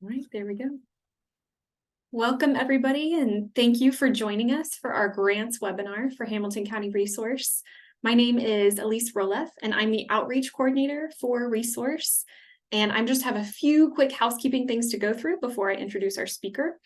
All right, there we go. Welcome, everybody, and thank you for joining us for our grants webinar for Hamilton County Resource. My name is Elise Roloff, and I'm the outreach coordinator for Resource. And I just have a few quick housekeeping things to go through before I introduce our speaker.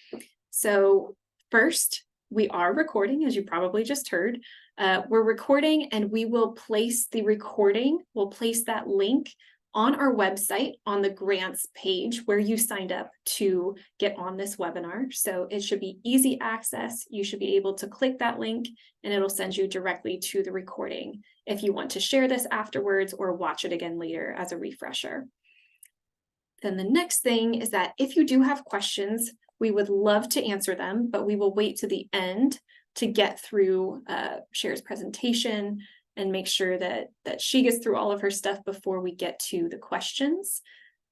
So first, we are recording, as you probably just heard. We're recording, and we will place the recording, we'll place that link on our website on the grants page where you signed up to get on this webinar. So it should be easy access. You should be able to click that link and it'll send you directly to the recording if you want to share this afterwards or watch it again later as a refresher. Then the next thing is that if you do have questions, we would love to answer them, but we will wait to the end to get through Cher's presentation and make sure that she gets through all of her stuff before we get to the questions.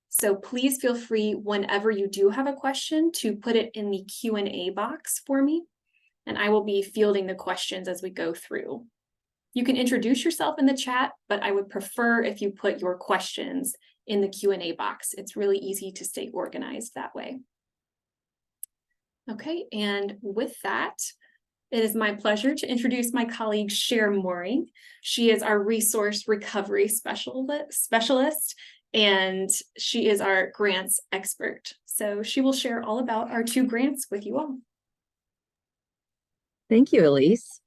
So please feel free whenever you do have a question to put it in the Q&A box for me, and I will be fielding the questions as we go through. You can introduce yourself in the chat, but I would prefer if you put your questions in the Q&A box. It's really easy to stay organized that way. Okay, and with that, it is my pleasure to introduce my colleague, Cher Mooring. She is our resource recovery specialist, and she is our grants expert. So she will share all about our 2 grants with you all. Thank you, Elise.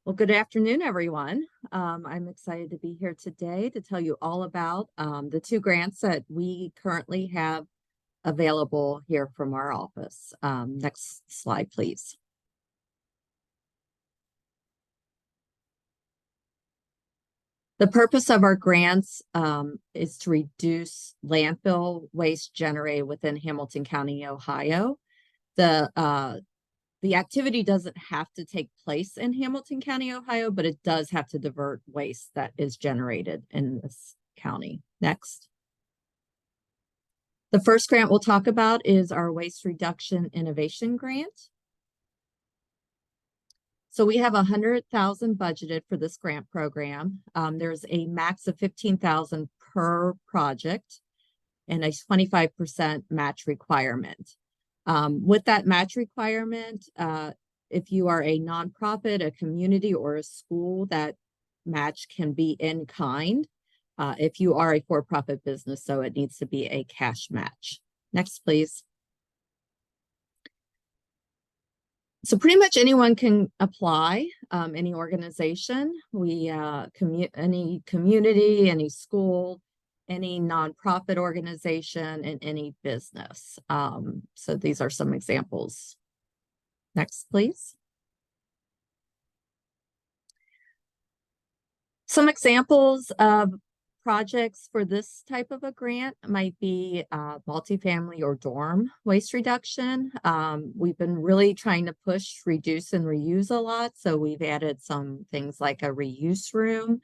Well, good afternoon, everyone. I'm excited to be here today to tell you all about the 2 grants that we currently have available here from our office. Next slide, please. The purpose of our grants is to reduce landfill waste generated within Hamilton County, Ohio. The activity doesn't have to take place in Hamilton County, Ohio, but it does have to divert waste that is generated in this county. Next. The first grant we'll talk about is our Waste Reduction Innovation Grant. So we have $100,000 budgeted for this grant program. There's a max of $15,000 per project and a 25% match requirement. With that match requirement, if you are a nonprofit, a community, or a school, that match can be in kind. If you are a for-profit business, so it needs to be a cash match. Next, please. So pretty much anyone can apply, any organization, any community, any school, any nonprofit organization, and any business. So these are some examples. Next, please. Some examples of projects for this type of a grant might be multifamily or dorm waste reduction. We've been really trying to push reduce and reuse a lot. So we've added some things like a reuse room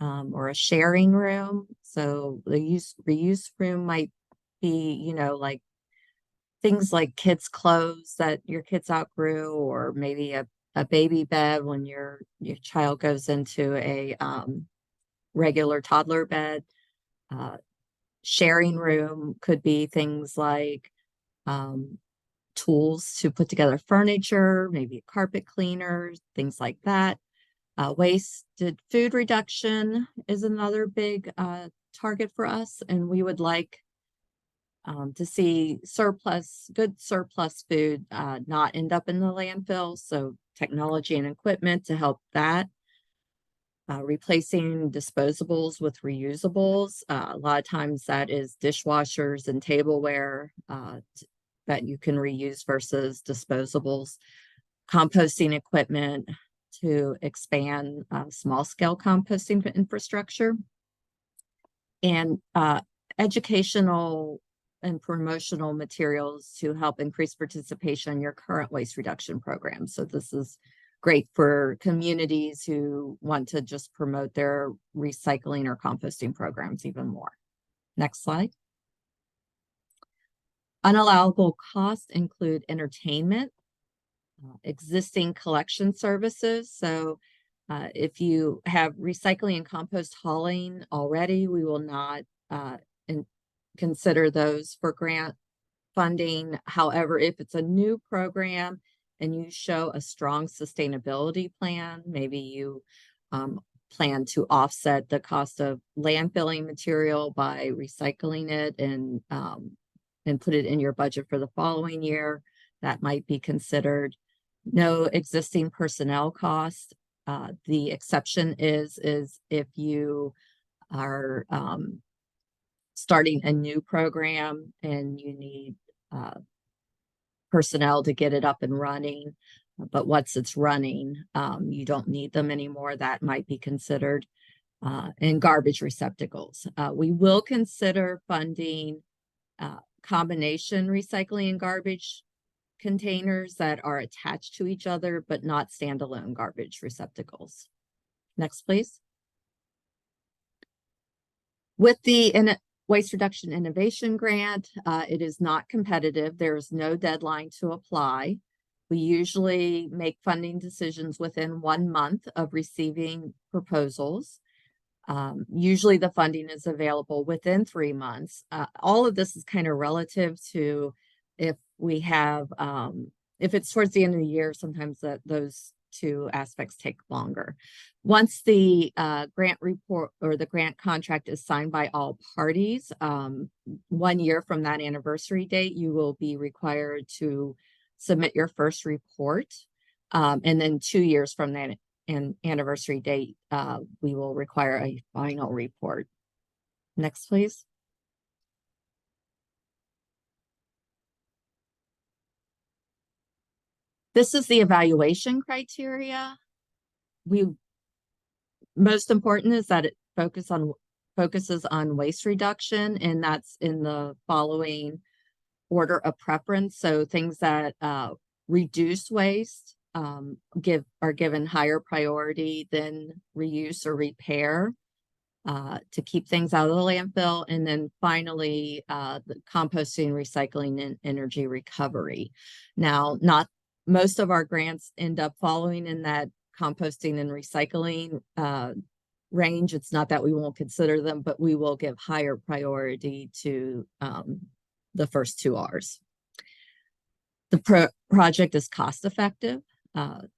or a sharing room. So the reuse room might be, like things like kids' clothes that your kids outgrew, or maybe a baby bed when your child goes into a regular toddler bed. Sharing room could be things like tools to put together furniture, maybe a carpet cleaner, things like that. Wasted food reduction is another big target for us, and we would like to see good surplus food not end up in the landfill. So technology and equipment to help that. Replacing disposables with reusables. A lot of times that is dishwashers and tableware that you can reuse versus disposables. Composting equipment to expand small-scale composting infrastructure. And educational and promotional materials to help increase participation in your current waste reduction program. So this is great for communities who want to just promote their recycling or composting programs even more. Next slide. Unallowable costs include entertainment, existing collection services. So if you have recycling and compost hauling already, we will not consider those for grant funding. However, if it's a new program and you show a strong sustainability plan, maybe you plan to offset the cost of landfilling material by recycling it and put it in your budget for the following year, that might be considered. No existing personnel costs. The exception is if you are starting a new program and you need personnel to get it up and running, but once it's running, you don't need them anymore. That might be considered. And garbage receptacles. We will consider funding combination recycling and garbage containers that are attached to each other, but not standalone garbage receptacles. Next, please. With the Waste Reduction Innovation Grant, it is not competitive. There is no deadline to apply. We usually make funding decisions within 1 month of receiving proposals. Usually the funding is available within 3 months. All of this is kind of relative to if we have, if it's towards the end of the year, sometimes those two aspects take longer. Once the grant report or the grant contract is signed by all parties, 1 year from that anniversary date, you will be required to submit your first report. And then 2 years from that anniversary date, we will require a final report. Next, please. This is the evaluation criteria. Most important is that it focuses on waste reduction, and that's in the following order of preference. So things that reduce waste are given higher priority than reuse or repair to keep things out of the landfill. And then finally, the composting, recycling, and energy recovery. Now, not most of our grants end up following in that composting and recycling range. It's not that we won't consider them, but we will give higher priority to the first 2 R's. The project is cost effective and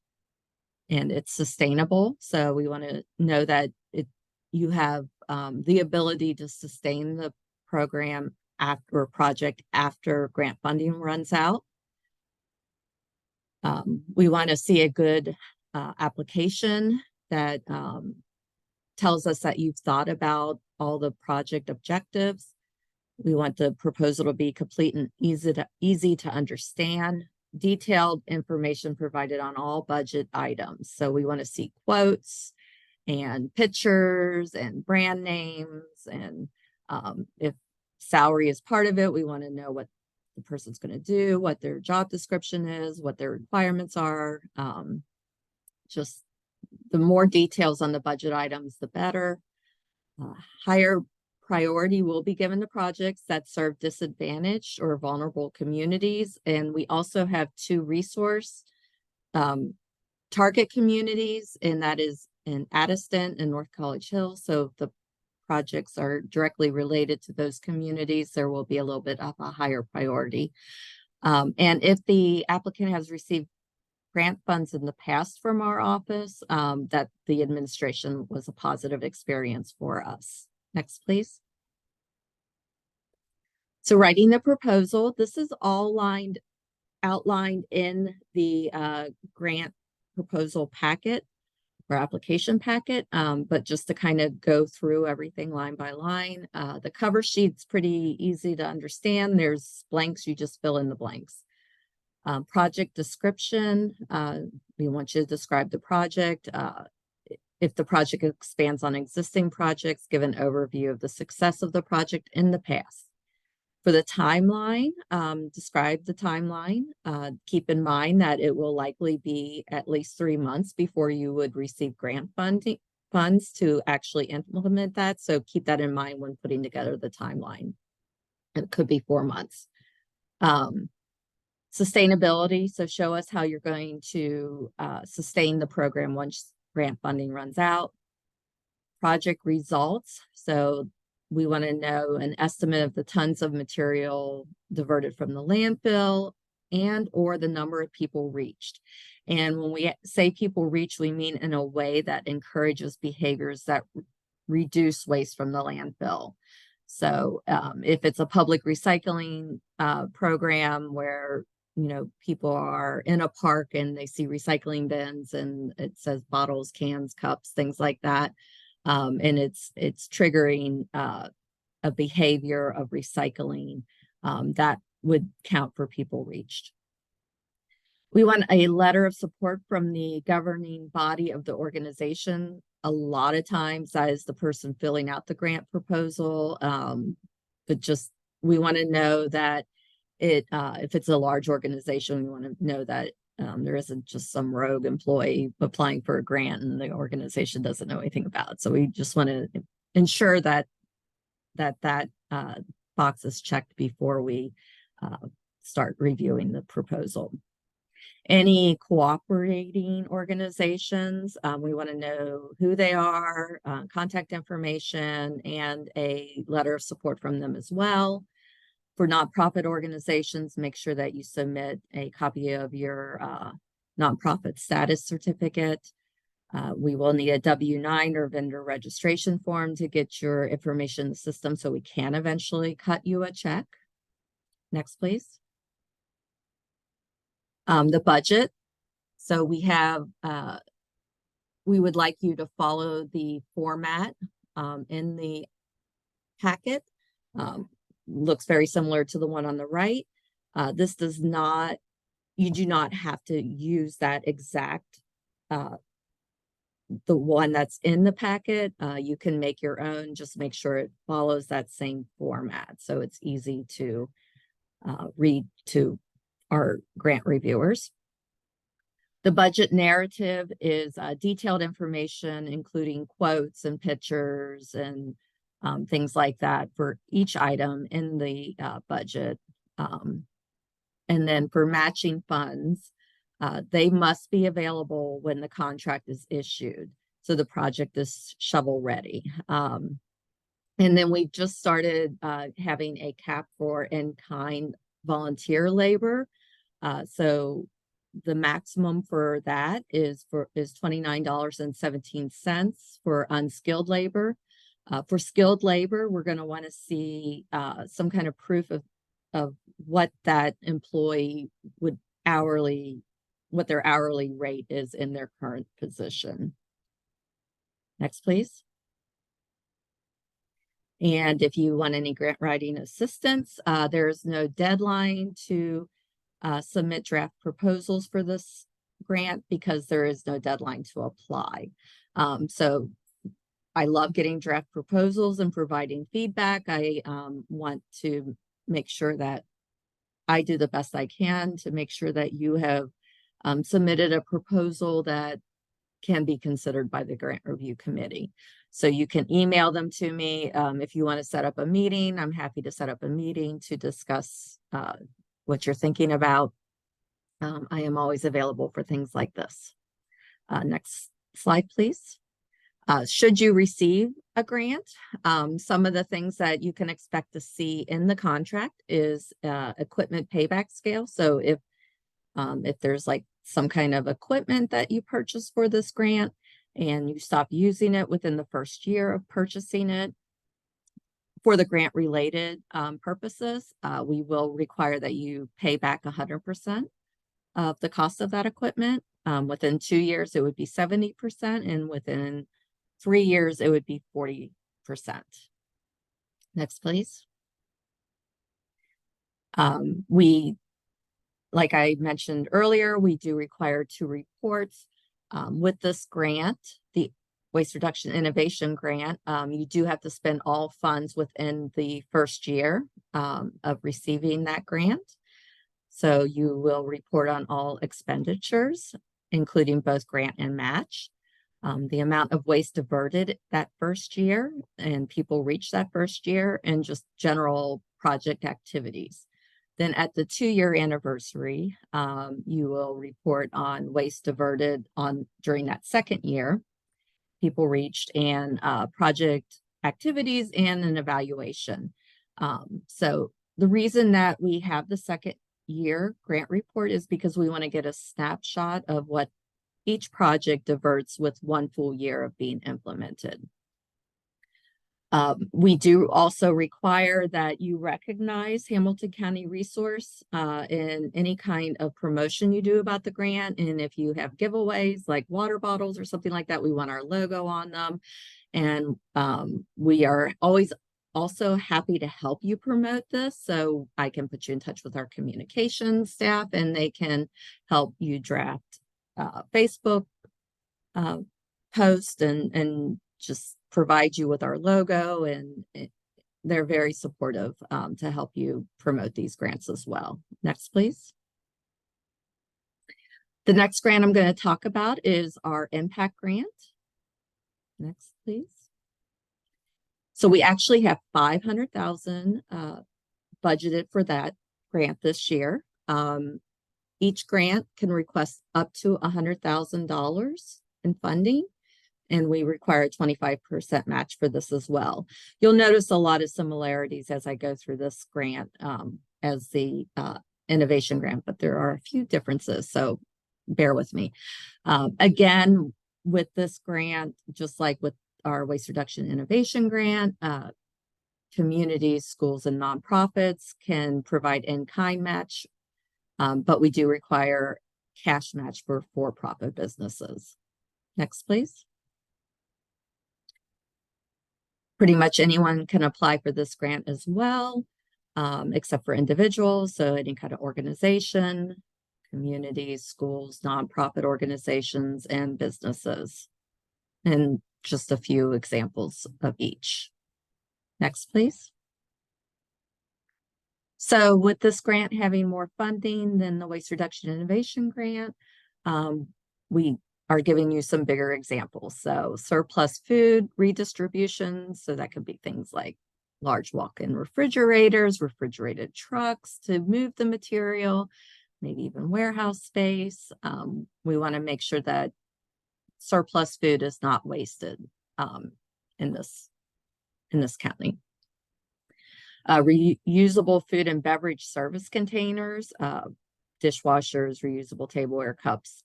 it's sustainable. So we want to know that you have the ability to sustain the program after project after grant funding runs out. We want to see a good application that tells us that you've thought about all the project objectives. We want the proposal to be complete and easy to understand. Detailed information provided on all budget items. So we want to see quotes and pictures and brand names. And if salary is part of it, we want to know what the person's going to do, what their job description is, what their requirements are. Just the more details on the budget items, the better. Higher priority will be given to projects that serve disadvantaged or vulnerable communities. And we also have 2 resource target communities, and that is in Addiston and North College Hill. So if the projects are directly related to those communities, there will be a little bit of a higher priority. And if the applicant has received grant funds in the past from our office, that the administration was a positive experience for us. Next, please. So writing the proposal, this is all outlined in the grant proposal packet or application packet, but just to kind of go through everything line by line. The cover sheet's pretty easy to understand. There's blanks, you just fill in the blanks. Project description, we want you to describe the project. If the project expands on existing projects, give an overview of the success of the project in the past. For the timeline, describe the timeline. Keep in mind that it will likely be at least 3 months before you would receive grant funds to actually implement that. So keep that in mind when putting together the timeline. It could be 4 months. Sustainability, so show us how you're going to sustain the program once grant funding runs out. Project results, so We want to know an estimate of the tons of material diverted from the landfill and or the number of people reached. And when we say people reach, we mean in a way that encourages behaviors that reduce waste from the landfill. So if it's a public recycling program where people are in a park and they see recycling bins and it says bottles, cans, cups, things like that, and it's triggering a behavior of recycling, that would count for people reached. We want a letter of support from the governing body of the organization. A lot of times that is the person filling out the grant proposal, but just we want to know that if it's a large organization, we want to know that there isn't just some rogue employee applying for a grant and the organization doesn't know anything about it. So we just want to ensure that box is checked before we start reviewing the proposal. Any cooperating organizations, we want to know who they are, contact information, and a letter of support from them as well. For nonprofit organizations, make sure that you submit a copy of your nonprofit status certificate. We will need a W-9 or vendor registration form to get your information in the system so we can eventually cut you a check. Next, please. The budget. So we have, we would like you to follow the format in the packet. Looks very similar to the one on the right. This does not, you do not have to use that exact, the one that's in the packet. You can make your own, just make sure it follows that same format. So it's easy to read to our grant reviewers. The budget narrative is detailed information, including quotes and pictures and things like that for each item in the budget. And then for matching funds, they must be available when the contract is issued. So the project is shovel ready. And then we just started having a cap for in-kind volunteer labor. So the maximum for that is $29.17 for unskilled labor. For skilled labor, we're going to want to see some kind of proof of what that employee would what their hourly rate is in their current position. Next, please. And if you want any grant writing assistance, there is no deadline to submit draft proposals for this grant because there is no deadline to apply. So I love getting draft proposals and providing feedback. I want to make sure that I do the best I can to make sure that you have submitted a proposal that can be considered by the grant review committee. So you can email them to me. If you want to set up a meeting, I'm happy to set up a meeting to discuss what you're thinking about. I am always available for things like this. Next slide, please. Should you receive a grant, some of the things that you can expect to see in the contract is equipment payback scale. So if there's like some kind of equipment that you purchase for this grant and you stop using it within the first year of purchasing it, for the grant related purposes, we will require that you pay back 100% of the cost of that equipment. Within 2 years, it would be 70%, and within 3 years, it would be 40%. Next, please. Like I mentioned earlier, we do require 2 reports. With this grant, the Waste Reduction Innovation Grant, you do have to spend all funds within the first year of receiving that grant. So you will report on all expenditures, including both grant and match, the amount of waste diverted that first year and people reach that first year, and just general project activities. Then at the 2-year anniversary, you will report on waste diverted during that second year, people reached, and project activities and an evaluation. So the reason that we have the second year grant report is because we want to get a snapshot of what each project diverts with one full year of being implemented. We do also require that you recognize Hamilton County Resource in any kind of promotion you do about the grant. And if you have giveaways like water bottles or something like that, we want our logo on them. And we are always also happy to help you promote this. So I can put you in touch with our communications staff and they can help you draft Facebook post and just provide you with our logo, and they're very supportive to help you promote these grants as well. Next, please. The next grant I'm going to talk about is our impact grant. Next, please. So we actually have $500,000 budgeted for that grant this year. Each grant can request up to $100,000 in funding, and we require a 25% match for this as well. You'll notice a lot of similarities as I go through this grant as the innovation grant, but there are a few differences, so bear with me. Again, with this grant, just like with our waste reduction innovation grant, communities, schools, and nonprofits can provide in-kind match, but we do require cash match for for-profit businesses. Next, please. Pretty much anyone can apply for this grant as well, except for individuals. So any kind of organization, communities, schools, nonprofit organizations, and businesses. And just a few examples of each. Next, please. So with this grant having more funding than the Waste Reduction Innovation Grant, we are giving you some bigger examples. So surplus food redistribution. So that could be things like large walk-in refrigerators, refrigerated trucks to move the material, maybe even warehouse space. We want to make sure that surplus food is not wasted in this county. Reusable food and beverage service containers, dishwashers, reusable tableware cups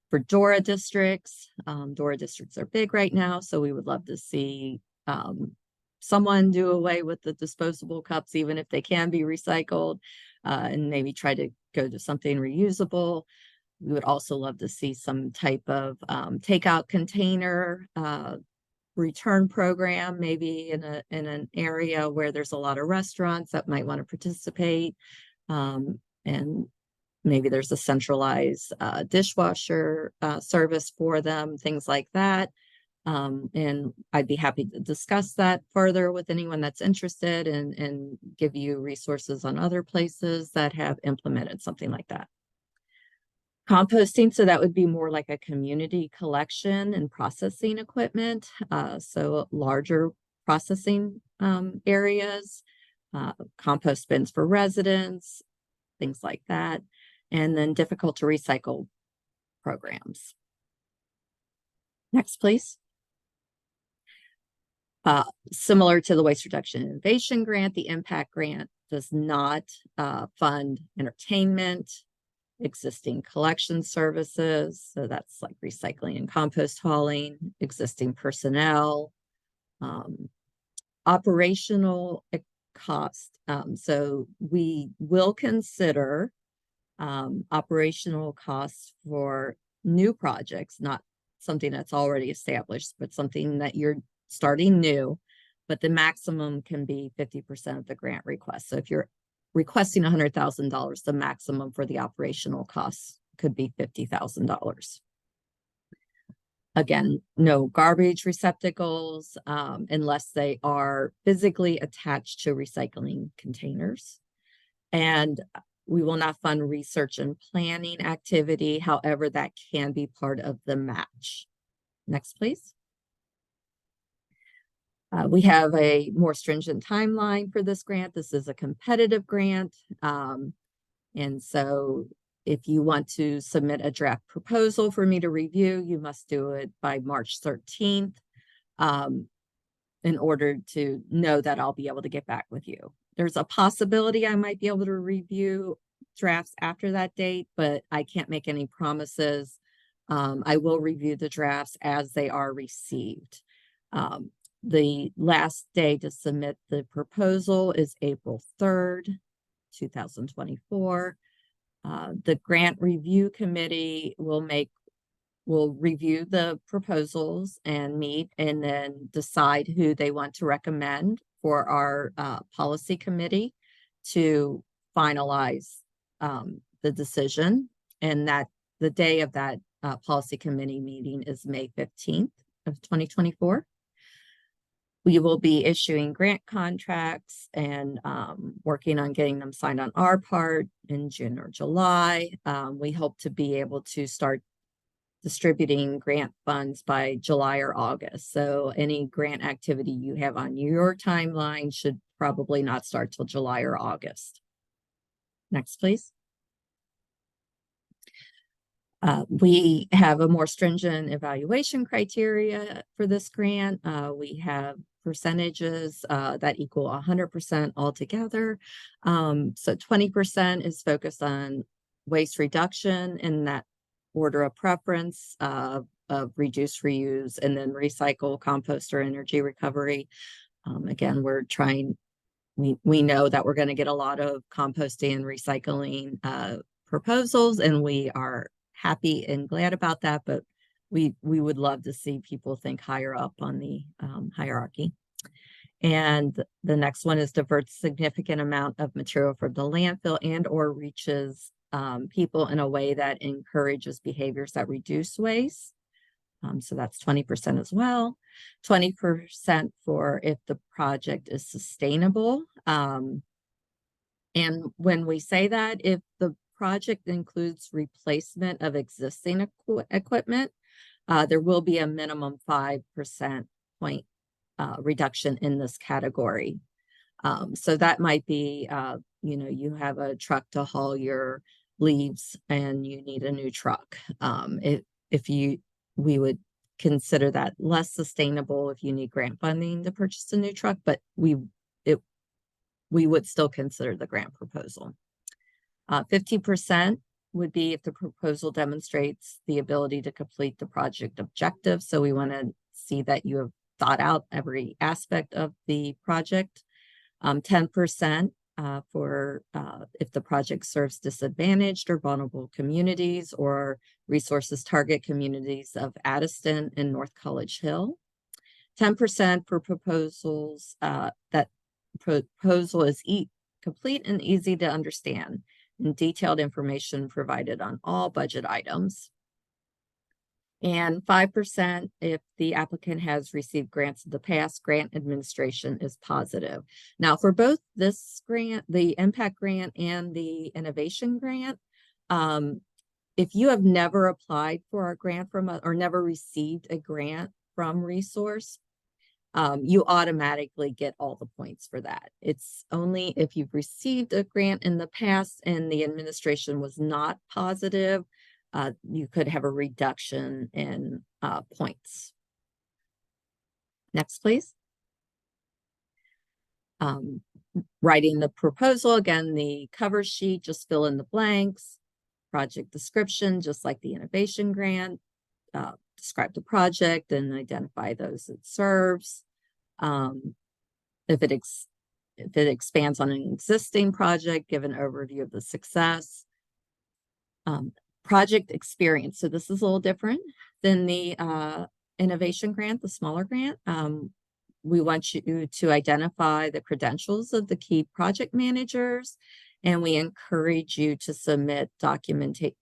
for DORA districts. DORA districts are big right now, so we would love to see someone do away with the disposable cups, even if they can be recycled, and maybe try to go to something reusable. We would also love to see some type of takeout container return program, maybe in an area where there's a lot of restaurants that might want to participate, and maybe there's a centralized dishwasher service for them, things like that. And I'd be happy to discuss that further with anyone that's interested and give you resources on other places that have implemented something like that. Composting, so that would be more like a community collection and processing equipment. So larger processing areas, compost bins for residents, things like that. And then difficult to recycle programs. Next, please. Similar to the Waste Reduction Innovation Grant, the Impact Grant does not fund entertainment, existing collection services, so that's like recycling and compost hauling, existing personnel, operational cost. So we will consider operational costs for new projects, not something that's already established, but something that you're starting new, but the maximum can be 50% of the grant request. So if you're requesting $100,000, the maximum for the operational costs could be $50,000. Again, no garbage receptacles unless they are physically attached to recycling containers. And we will not fund research and planning activity. However, that can be part of the match. Next, please. We have a more stringent timeline for this grant. This is a competitive grant. And so if you want to submit a draft proposal for me to review, you must do it by March 13th. in order to know that I'll be able to get back with you. There's a possibility I might be able to review drafts after that date, but I can't make any promises. I will review the drafts as they are received. The last day to submit the proposal is April 3rd, 2024. The grant review committee will review the proposals and meet and then decide who they want to recommend for our policy committee to finalize the decision. And that the day of that policy committee meeting is May 15th of 2024. We will be issuing grant contracts and working on getting them signed on our part in June or July. We hope to be able to start distributing grant funds by July or August. So any grant activity you have on your timeline should probably not start till July or August. Next, please. We have a more stringent evaluation criteria for this grant. We have percentages that equal 100% altogether. So 20% is focused on waste reduction in that order of preference of reduce, reuse, and then recycle, compost, or energy recovery. Again, we're trying, we know that we're going to get a lot of composting and recycling proposals, and we are happy and glad about that, but we would love to see people think higher up on the hierarchy. And the next one is divert significant amount of material from the landfill and or reaches people in a way that encourages behaviors that reduce waste. So that's 20% as well. 20% for if the project is sustainable. And when we say that, if the project includes replacement of existing equipment, there will be a minimum 5% point reduction in this category. So that might be, you have a truck to haul your leaves and you need a new truck. We would consider that less sustainable if you need grant funding to purchase a new truck, but we would still consider the grant proposal. 50% would be if the proposal demonstrates the ability to complete the project objective. So we want to see that you have thought out every aspect of the project. 10% for if the project serves disadvantaged or vulnerable communities or resources target communities of Addiston and North College Hill. 10% for proposals that proposal is complete and easy to understand, and detailed information provided on all budget items. And 5% if the applicant has received grants in the past, grant administration is positive. Now, for both this grant, the impact grant and the innovation grant, if you have never applied for a grant from or never received a grant from Resource, you automatically get all the points for that. It's only if you've received a grant in the past and the administration was not positive, you could have a reduction in points. Next, please. Writing the proposal, again, the cover sheet, just fill in the blanks. Project description, just like the innovation grant. Describe the project and identify those it serves. If it expands on an existing project, give an overview of the success. Project experience. So this is a little different than the innovation grant, the smaller grant. We want you to identify the credentials of the key project managers, and we encourage you to submit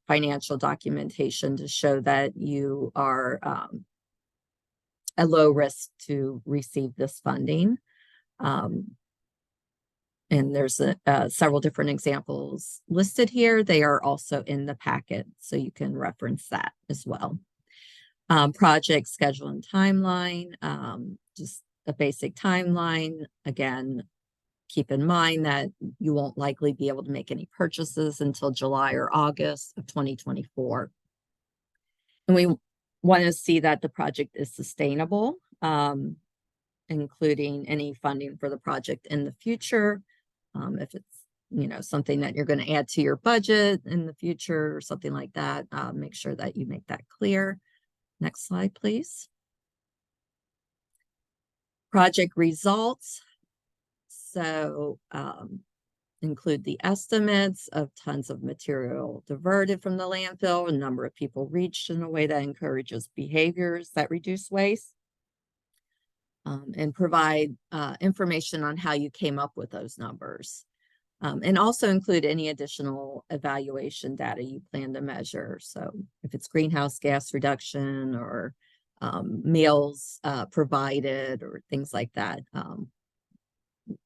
financial documentation to show that you are a low risk to receive this funding. And there's several different examples listed here. They are also in the packet, so you can reference that as well. Project schedule and timeline, just a basic timeline. Again, keep in mind that you won't likely be able to make any purchases until July or August of 2024. And we want to see that the project is sustainable. including any funding for the project in the future. If it's something that you're going to add to your budget in the future or something like that, make sure that you make that clear. Next slide, please. Project results. So include the estimates of tons of material diverted from the landfill, a number of people reached in a way that encourages behaviors that reduce waste, and provide information on how you came up with those numbers. And also include any additional evaluation data you plan to measure. So if it's greenhouse gas reduction or meals provided or things like that,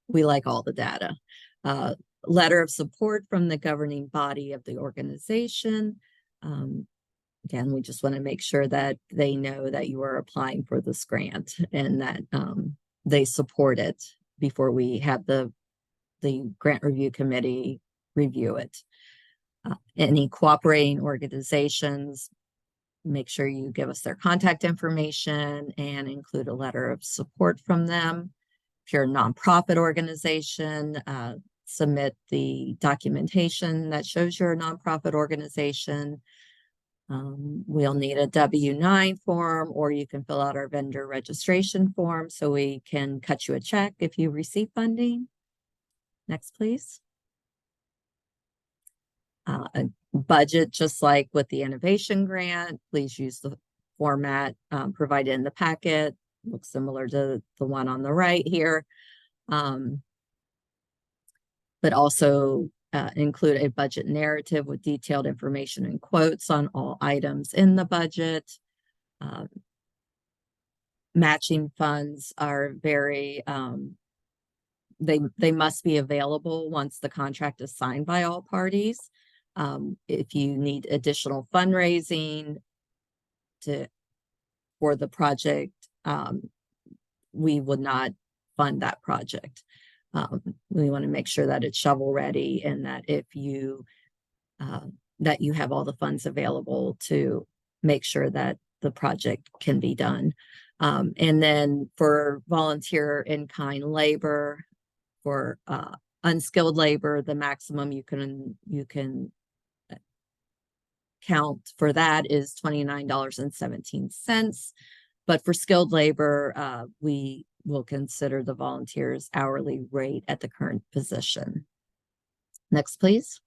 we like all the data. Letter of support from the governing body of the organization. Again, we just want to make sure that they know that you are applying for this grant and that they support it before we have the grant review committee review it. Any cooperating organizations, make sure you give us their contact information and include a letter of support from them. If you're a nonprofit organization, submit the documentation that shows you're a nonprofit organization. We'll need a W-9 form, or you can fill out our vendor registration form so we can cut you a check if you receive funding. Next, please. A budget, just like with the innovation grant, please use the format provided in the packet. Looks similar to the one on the right here. But also include a budget narrative with detailed information and quotes on all items in the budget. Matching funds are very, they must be available once the contract is signed by all parties. If you need additional fundraising for the project, we would not fund that project. We want to make sure that it's shovel ready and that if you that you have all the funds available to make sure that the project can be done. And then for volunteer in-kind labor, for unskilled labor, the maximum you can count for that is $29.17. But for skilled labor, we will consider the volunteers' hourly rate at the current position. Next, please.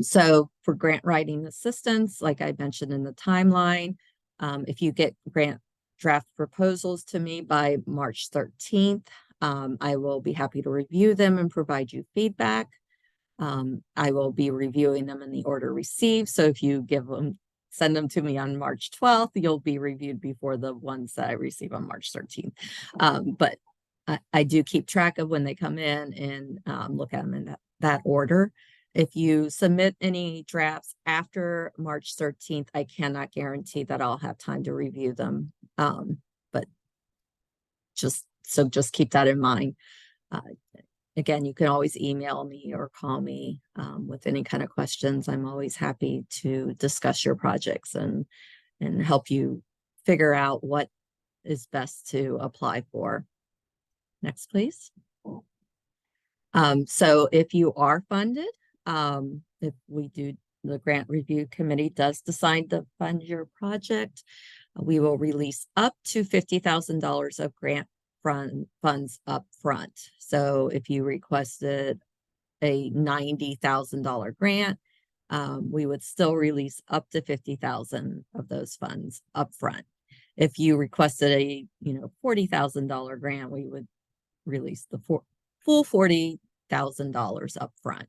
So for grant writing assistance, like I mentioned in the timeline, if you get grant draft proposals to me by March 13th, I will be happy to review them and provide you feedback. I will be reviewing them in the order received. So if you send them to me on March 12th, you'll be reviewed before the ones that I receive on March 13th. But I do keep track of when they come in and look at them in that order. If you submit any drafts after March 13th, I cannot guarantee that I'll have time to review them. But just keep that in mind. Again, you can always email me or call me with any kind of questions. I'm always happy to discuss your projects and help you figure out what is best to apply for. Next, please. So if you are funded, if we do, the grant review committee does decide to fund your project, we will release up to $50,000 of grant funds up front. So if you requested a $90,000 grant, we would still release up to $50,000 of those funds up front. If you requested a $40,000 grant, we would release the full $40,000 up front.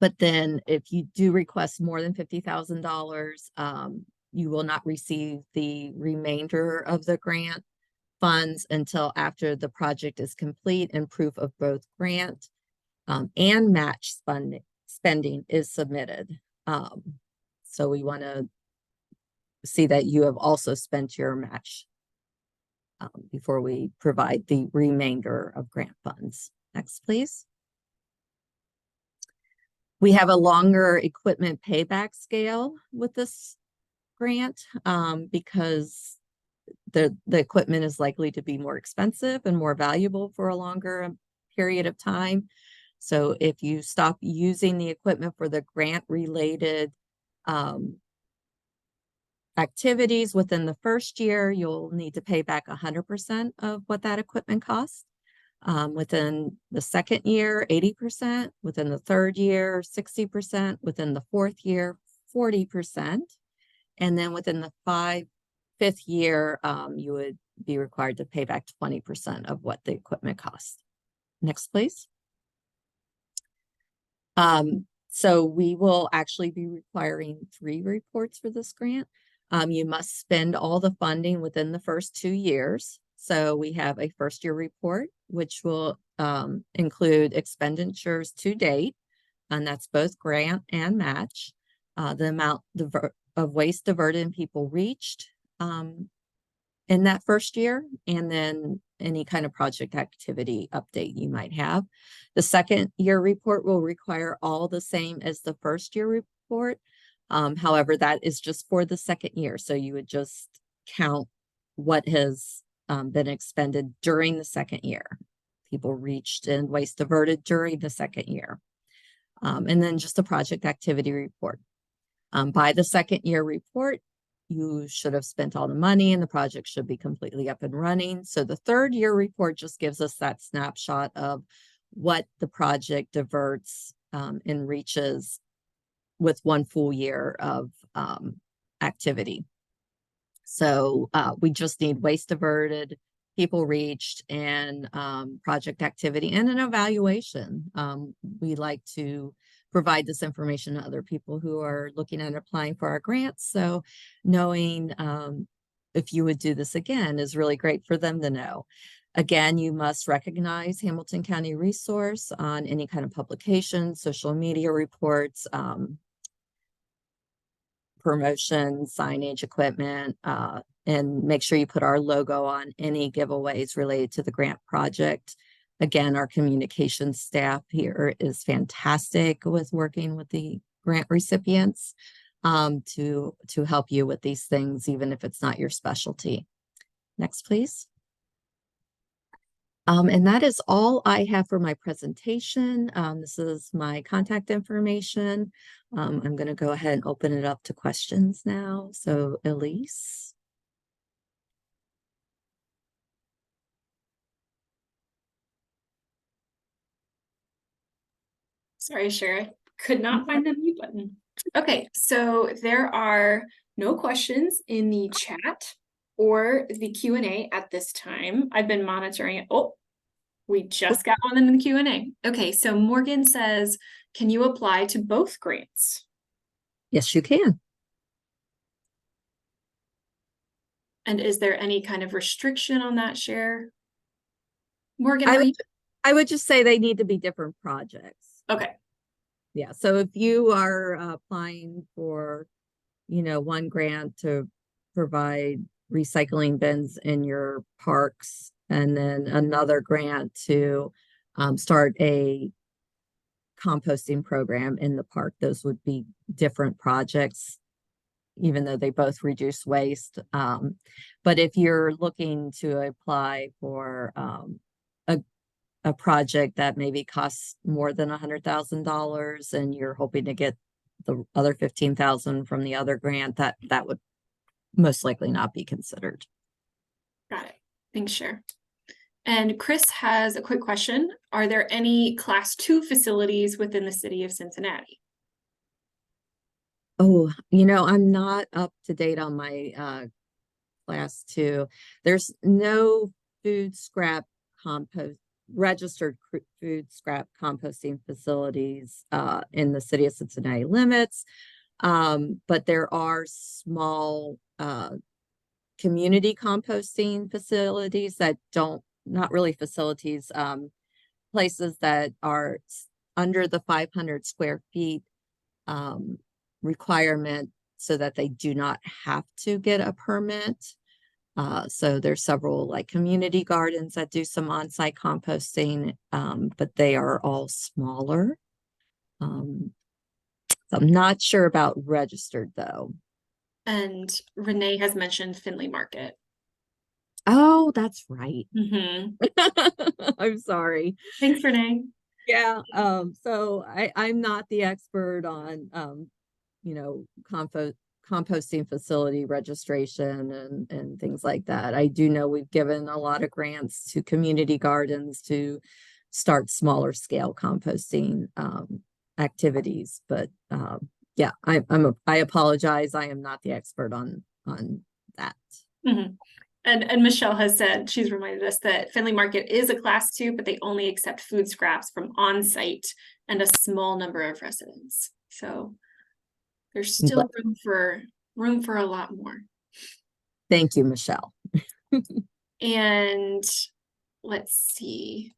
But then if you do request more than $50,000, you will not receive the remainder of the grant funds until after the project is complete and proof of both grant and match spending is submitted. So we want to see that you have also spent your match before we provide the remainder of grant funds. Next, please. We have a longer equipment payback scale with this grant because the equipment is likely to be more expensive and more valuable for a longer period of time. So if you stop using the equipment for the grant related activities within the first year, you'll need to pay back 100% of what that equipment costs. Within the second year, 80%, within the third year, 60%, within the fourth year, 40%. And then within the fifth year, you would be required to pay back 20% of what the equipment costs. Next, please. So we will actually be requiring 3 reports for this grant. You must spend all the funding within the first 2 years. So we have a first year report, which will include expenditures to date, and that's both grant and match, the amount of waste diverted and people reached in that first year, and then any kind of project activity update you might have. The second year report will require all the same as the first year report. However, that is just for the second year. So you would just count what has been expended during the second year. People reached and waste diverted during the second year. And then just a project activity report. By the second year report, you should have spent all the money and the project should be completely up and running. So the third year report just gives us that snapshot of what the project diverts and reaches with 1 full year of activity. So we just need waste diverted, people reached, and project activity, and an evaluation. We like to provide this information to other people who are looking at applying for our grants. So knowing if you would do this again is really great for them to know. Again, you must recognize Hamilton County Resource on any kind of publication, social media reports, promotion, signage, equipment, and make sure you put our logo on any giveaways related to the grant project. Again, our communications staff here is fantastic with working with the grant recipients to help you with these things, even if it's not your specialty. Next, please. And that is all I have for my presentation. This is my contact information. I'm going to go ahead and open it up to questions now. So, Elise. Sorry, Shara, could not find the mute button. Okay, so there are no questions in the chat or the Q&A at this time. I've been monitoring it. Oh, we just got one in the Q&A. Okay, so Morgan says, can you apply to both grants? Yes, you can. And is there any kind of restriction on that, share? Morgan, I would just say they need to be different projects. Okay. Yeah, so if you are applying for, one grant to provide recycling bins in your parks, and then another grant to start a composting program in the park, those would be different projects, even though they both reduce waste. But if you're looking to apply for a project that maybe costs more than $100,000 and you're hoping to get the other 15,000 from the other grant, that would most likely not be considered. Got it. Thanks, Cher. And Chris has a quick question. Are there any Class 2 facilities within the city of Cincinnati? Oh, I'm not up to date on my Class 2. There's no food scrap compost registered food scrap composting facilities in the city of Cincinnati limits, but there are small community composting facilities that not really facilities, places that are under the 500 square feet requirement so that they do not have to get a permit. So there's several like community gardens that do some on-site composting, but they are all smaller. So I'm not sure about registered though. And Renee has mentioned Findlay Market. Oh, that's right. Mhm. I'm sorry. Thanks, Renee. Yeah. So I'm not the expert on you know, composting facility registration and things like that. I do know we've given a lot of grants to community gardens to start smaller scale composting activities, but yeah, I apologize. I am not the expert on that. Mhm. And Michelle has said, she's reminded us that Finley Market is a class 2, but they only accept food scraps from on-site and a small number of residents. So there's But still room for a lot more. thank you, Michelle. And let's see.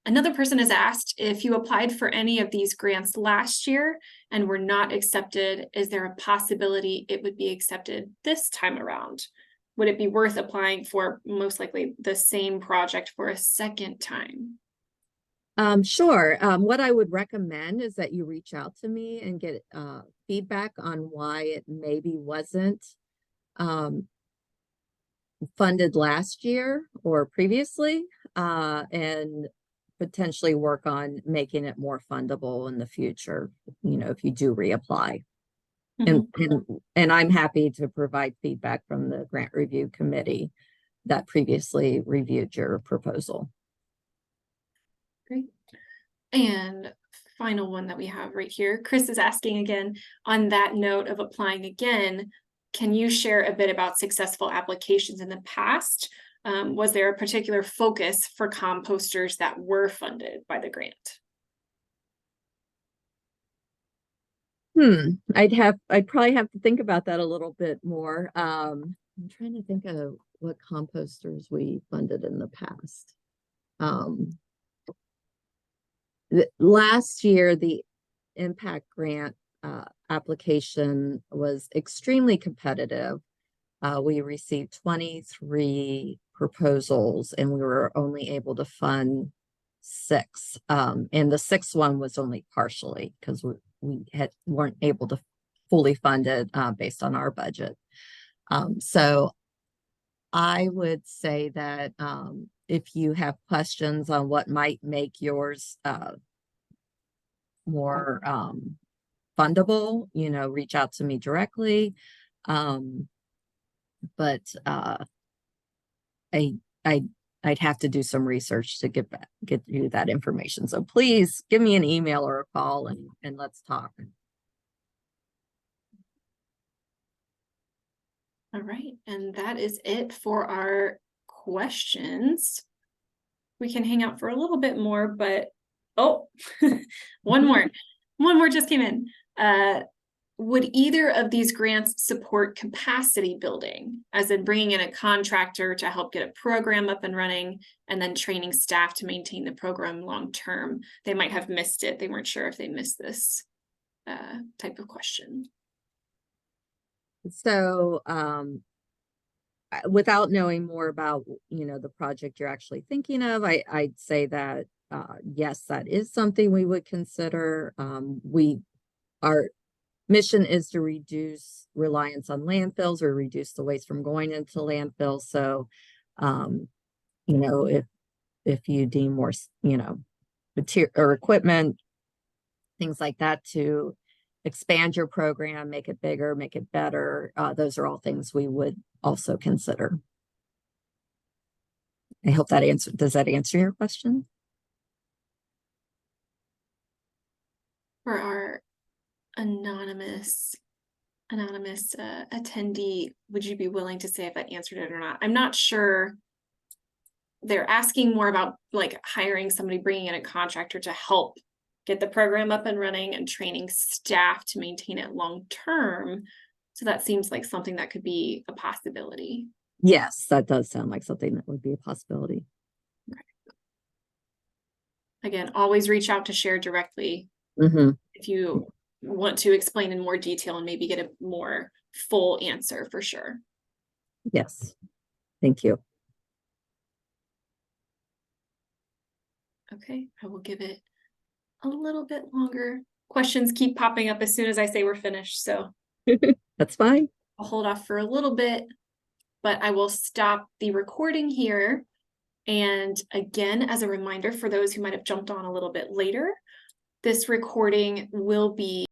Another person has asked if you applied for any of these grants last year and were not accepted, is there a possibility it would be accepted this time around? Would it be worth applying for most likely the same project for a second time? Sure. What I would recommend is that you reach out to me and get feedback on why it maybe wasn't um, funded last year or previously, and potentially work on making it more fundable in the future, you know, if you do reapply. And, Mhm. and I'm happy to provide feedback from the grant review committee that previously reviewed your proposal. Great. And final one that we have right here, Chris is asking again, on that note of applying again, can you share a bit about successful applications in the past? Was there a particular focus for composters that were funded by the grant? I'd probably have to think about that a little bit more. I'm trying to think of what composters we funded in the past. Um, Last year, the impact grant application was extremely competitive. We received 23 proposals and we were only able to fund 6. And the 6th one was only partially because we weren't able to fully fund it based on our budget. So I would say that if you have questions on what might make yours more fundable, you know, reach out to me directly. Um, but I I I'd have to do some research to get you that information. So please give me an email or a call and let's talk. All right, and that is it for our questions. We can hang out for a little bit more, but oh, one more. One more just came in. Would either of these grants support capacity building, as in bringing in a contractor to help get a program up and running and then training staff to maintain the program long term? They might have missed it. They weren't sure if they missed this type of question. So without knowing more about, you know, the project you're actually thinking of, I'd say that yes, that is something we would consider. Our mission is to reduce reliance on landfills or reduce the waste from going into landfills. So, you know, if you deem more, you know, material or equipment, things like that to expand your program, make it bigger, make it better, those are all things we would also consider. I hope that does that answer your question? For our anonymous attendee, would you be willing to say if that answered it or not? I'm not sure. They're asking more about like hiring somebody, bringing in a contractor to help get the program up and running and training staff to maintain it long term. So that seems like something that could be a possibility. Yes, that does sound like something that would be a possibility. Again, always reach out to share directly if you want to explain in more detail and maybe get a more full answer for sure. Yes, thank you. Okay, I will give it a little bit longer. Questions keep popping up as soon as I say we're finished, so That's fine. I'll hold off for a little bit. but I will stop the recording here. And again, as a reminder for those who might have jumped on a little bit later, this recording will be